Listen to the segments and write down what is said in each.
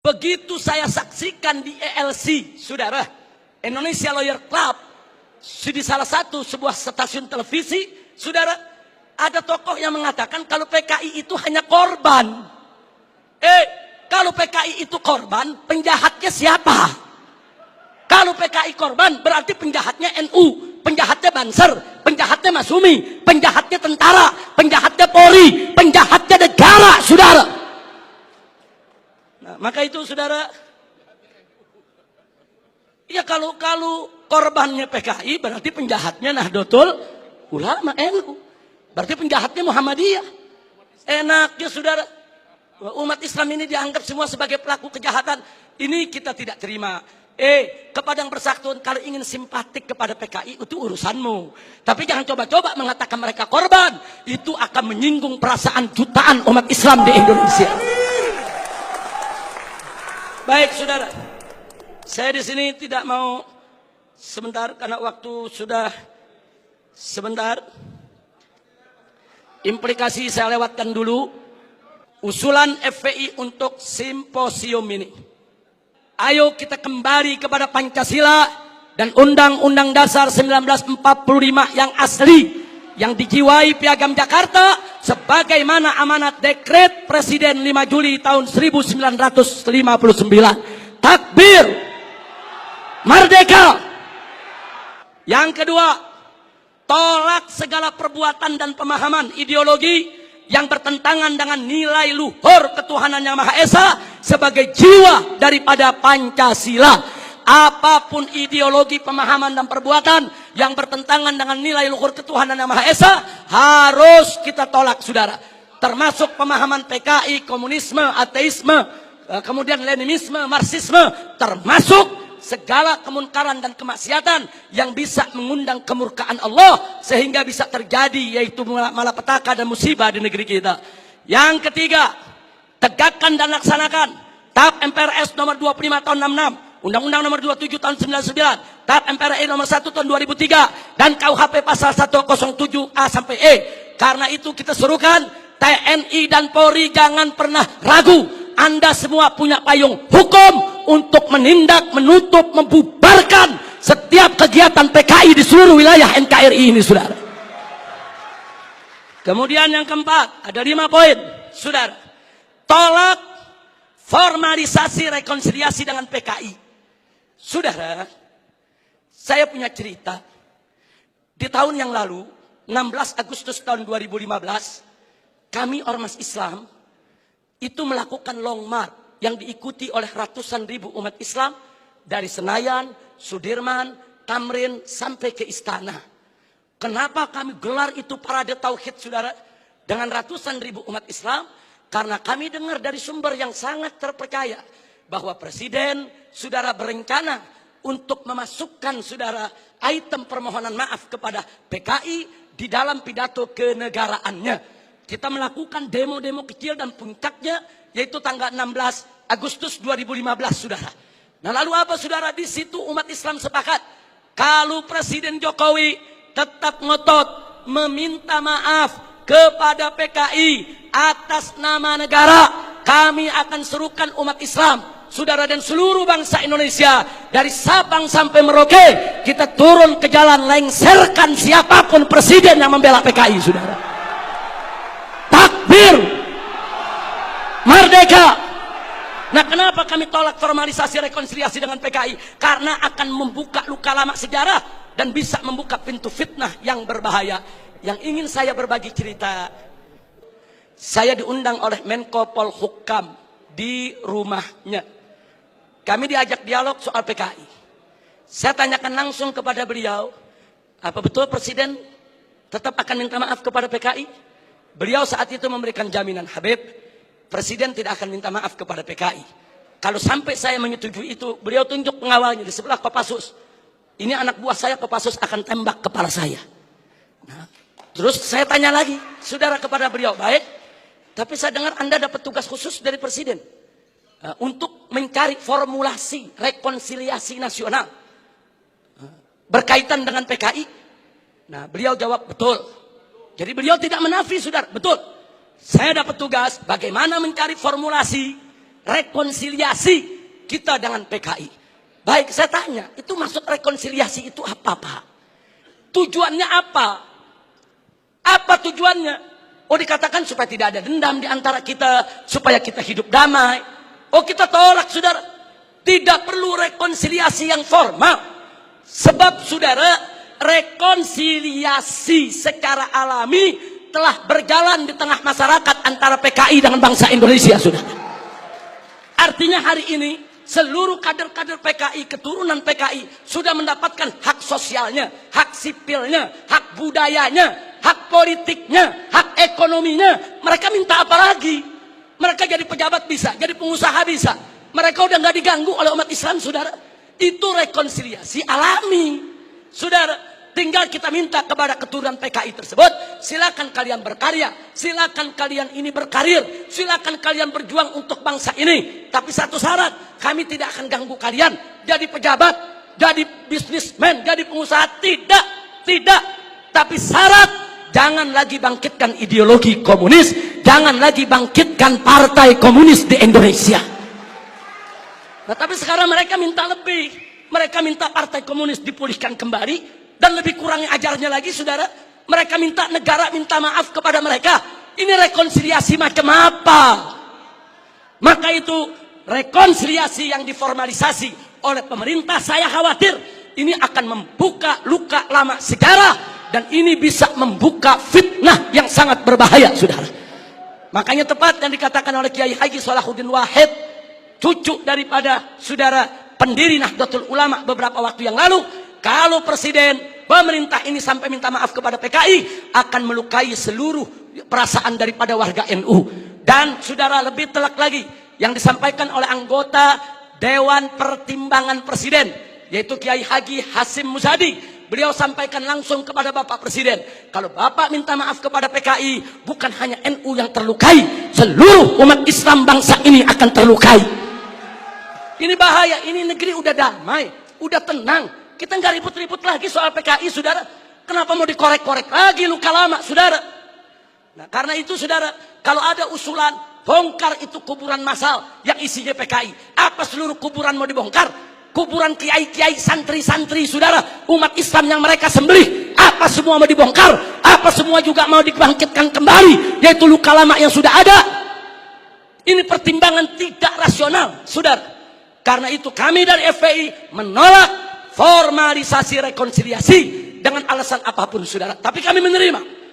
Begitu saya saksikan di ELC, saudara, Indonesia Lawyer Club, di salah satu sebuah stasiun televisi, saudara, ada tokoh yang mengatakan kalau PKI itu hanya korban. Kalau PKI itu korban, penjahatnya siapa? Kalau PKI korban, berarti penjahatnya NU, penjahatnya Banser, penjahatnya Masumi, penjahatnya tentara, penjahatnya Polri, penjahatnya negara, saudara. Nah, maka itu saudara, ya kalau korbannya PKI, berarti penjahatnya Nahdlatul Ulama NU, berarti penjahatnya Muhammadiyah. Enaknya saudara, umat Islam ini dianggap semua sebagai pelaku kejahatan. Ini kita tidak terima. Kepada yang bersangkutan, kalau ingin simpatik kepada PKI itu urusanmu. Tapi jangan coba-coba mengatakan mereka korban. Itu akan menyinggung perasaan jutaan umat Islam di Indonesia. Baik saudara, saya di sini tidak mau sebentar karena waktu sudah sebentar. Implikasi saya lewatkan dulu. Usulan FPI untuk simposium ini. Ayo kita kembali kepada Pancasila dan Undang-Undang Dasar 1945 yang asli, yang dijiwai Piagam Jakarta sebagaimana amanat dekret Presiden 5 Juli tahun 1959. Takbir, merdeka. Yang kedua, tolak segala perbuatan dan pemahaman ideologi yang bertentangan dengan nilai luhur ketuhanan yang Maha Esa sebagai jiwa daripada Pancasila. Apapun ideologi, pemahaman dan perbuatan yang bertentangan dengan nilai luhur ketuhanan yang Maha Esa harus kita tolak, saudara. Termasuk pemahaman PKI, komunisme, ateisme, kemudian Leninisme, Marxisme, termasuk segala kemunkaran dan kemaksiatan yang bisa mengundang kemurkaan Allah sehingga bisa terjadi, yaitu malapetaka dan musibah di negeri kita. Yang ketiga, tegakkan dan laksanakan TAP MPRS nomor 25 tahun 66, Undang-Undang nomor 27 tahun 99, TAP MPRI nomor 1 tahun 2003, dan KUHP pasal 107A sampai E. Karena itu kita serukan TNI dan Polri jangan pernah ragu. Anda semua punya payung hukum untuk menindak, menutup, membubarkan setiap kegiatan PKI di seluruh wilayah NKRI ini, saudara. Kemudian yang keempat, ada 5 poin, saudara. Tolak formalisasi rekonsiliasi dengan PKI. Saudara, saya punya cerita. Di tahun yang lalu, 16 Agustus tahun 2015, kami Ormas Islam itu melakukan long march yang diikuti oleh ratusan ribu umat Islam dari Senayan, Sudirman, Tamrin sampai ke Istana. Kenapa kami gelar itu parade tauhid, saudara, dengan ratusan ribu umat Islam? Karena kami dengar dari sumber yang sangat terpercaya bahwa Presiden, saudara, berencana untuk memasukkan, saudara, item permohonan maaf kepada PKI di dalam pidato kenegaraannya. Kita melakukan demo-demo kecil dan puncaknya yaitu tanggal 16 Agustus 2015, saudara. Nah, lalu apa, saudara? Di situ umat Islam sepakat kalau Presiden Jokowi tetap ngotot meminta maaf kepada PKI atas nama negara, kami akan serukan umat Islam, saudara, dan seluruh bangsa Indonesia dari Sabang sampai Merauke, kita turun ke jalan, lengserkan siapapun presiden yang membela PKI, saudara. Takbir, merdeka. Nah, kenapa kami tolak formalisasi rekonsiliasi dengan PKI? Karena akan membuka luka lama sejarah dan bisa membuka pintu fitnah yang berbahaya. Yang ingin saya berbagi cerita, saya diundang oleh Menko Polhukam di rumahnya. Kami diajak dialog soal PKI. Saya tanyakan langsung kepada beliau, apa betul Presiden tetap akan minta maaf kepada PKI? Beliau saat itu memberikan jaminan, Habib, Presiden tidak akan minta maaf kepada PKI. Kalau sampai saya menyetujui itu, beliau tunjuk pengawalnya di sebelah Kopassus. Ini anak buah saya, Kopassus akan tembak kepala saya. Nah, terus saya tanya lagi, saudara, kepada beliau, baik, tapi saya dengar Anda dapat tugas khusus dari Presiden untuk mencari formulasi rekonsiliasi nasional berkaitan dengan PKI. Nah, beliau jawab, betul. Jadi beliau tidak menafi, saudara, betul. Saya dapat tugas bagaimana mencari formulasi rekonsiliasi kita dengan PKI. Baik, saya tanya, itu maksud rekonsiliasi itu apa, Pak? Tujuannya apa? Apa tujuannya? Oh, dikatakan supaya tidak ada dendam di antara kita, supaya kita hidup damai. Oh, kita tolak, saudara. Tidak perlu rekonsiliasi yang formal. Sebab, saudara, rekonsiliasi secara alami telah berjalan di tengah masyarakat antara PKI dengan bangsa Indonesia, saudara. Artinya hari ini seluruh kader-kader PKI, keturunan PKI sudah mendapatkan hak sosialnya, hak sipilnya, hak budayanya, hak politiknya, hak ekonominya. Mereka minta apa lagi? Mereka jadi pejabat bisa, jadi pengusaha bisa. Mereka udah nggak diganggu oleh umat Islam, saudara. Itu rekonsiliasi alami, saudara. Tinggal kita minta kepada keturunan PKI tersebut, silakan kalian berkarya, silakan kalian ini berkarir, silakan kalian berjuang untuk bangsa ini. Tapi satu syarat, kami tidak akan ganggu kalian jadi pejabat, jadi bisnismen, jadi pengusaha. Tidak. Tapi syarat, jangan lagi bangkitkan ideologi komunis, jangan lagi bangkitkan partai komunis di Indonesia. Nah, tapi sekarang mereka minta lebih. Mereka minta partai komunis dipulihkan kembali. Dan lebih kurangnya ajarnya lagi, saudara. Mereka minta negara minta maaf kepada mereka. Ini rekonsiliasi macam apa? Maka itu rekonsiliasi yang diformalisasi oleh pemerintah, saya khawatir ini akan membuka luka lama sejarah. Dan ini bisa membuka fitnah yang sangat berbahaya, saudara. Makanya tepat yang dikatakan oleh Kiai Haji Salahuddin Wahid, cucu daripada saudara pendiri Nahdlatul Ulama beberapa waktu yang lalu, kalau presiden, pemerintah ini sampai minta maaf kepada PKI, akan melukai seluruh perasaan daripada warga NU. Dan saudara, lebih telak lagi yang disampaikan oleh anggota Dewan Pertimbangan Presiden, yaitu Kiai Haji Hasim Muzadi. Beliau sampaikan langsung kepada Bapak Presiden, kalau Bapak minta maaf kepada PKI, bukan hanya NU yang terlukai, seluruh umat Islam bangsa ini akan terlukai. Ini bahaya, ini negeri udah damai, udah tenang. Kita nggak ribut-ribut lagi soal PKI, saudara. Kenapa mau dikorek-korek lagi luka lama, saudara? Nah, karena itu, saudara, kalau ada usulan bongkar itu kuburan massal yang isinya PKI. Apa seluruh kuburan mau dibongkar? Kuburan kiai-kiai, santri-santri, saudara, umat Islam yang mereka sembelih, apa semua mau dibongkar? Apa semua juga mau dibangkitkan kembali? Yaitu luka lama yang sudah ada. Ini pertimbangan tidak rasional, saudara. Karena itu kami dari FPI menolak formalisasi rekonsiliasi dengan alasan apapun, saudara. Tapi kami menerima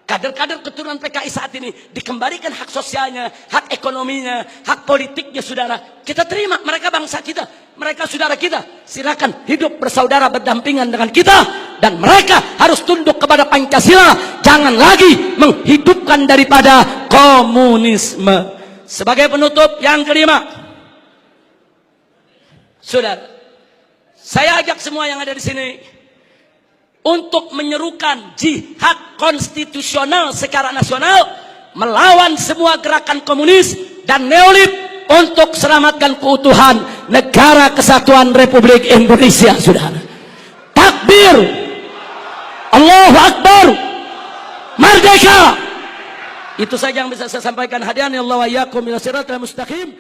kader-kader keturunan PKI saat ini dikembalikan hak sosialnya, hak ekonominya, hak politiknya, saudara. Kita terima, mereka bangsa kita, mereka saudara kita. Silakan hidup bersaudara berdampingan dengan kita, dan mereka harus tunduk kepada Pancasila. Jangan lagi menghidupkan daripada komunisme. Sebagai penutup yang kelima, saudara, saya ajak semua yang ada di sini untuk menyerukan jihad konstitusional secara nasional melawan semua gerakan komunis dan neolib untuk selamatkan keutuhan negara kesatuan Republik Indonesia, saudara. Takbir, Allahu Akbar, merdeka. Itu saja yang bisa saya sampaikan. Hadirin Allah wa iyyakum ila siratal mustaqim.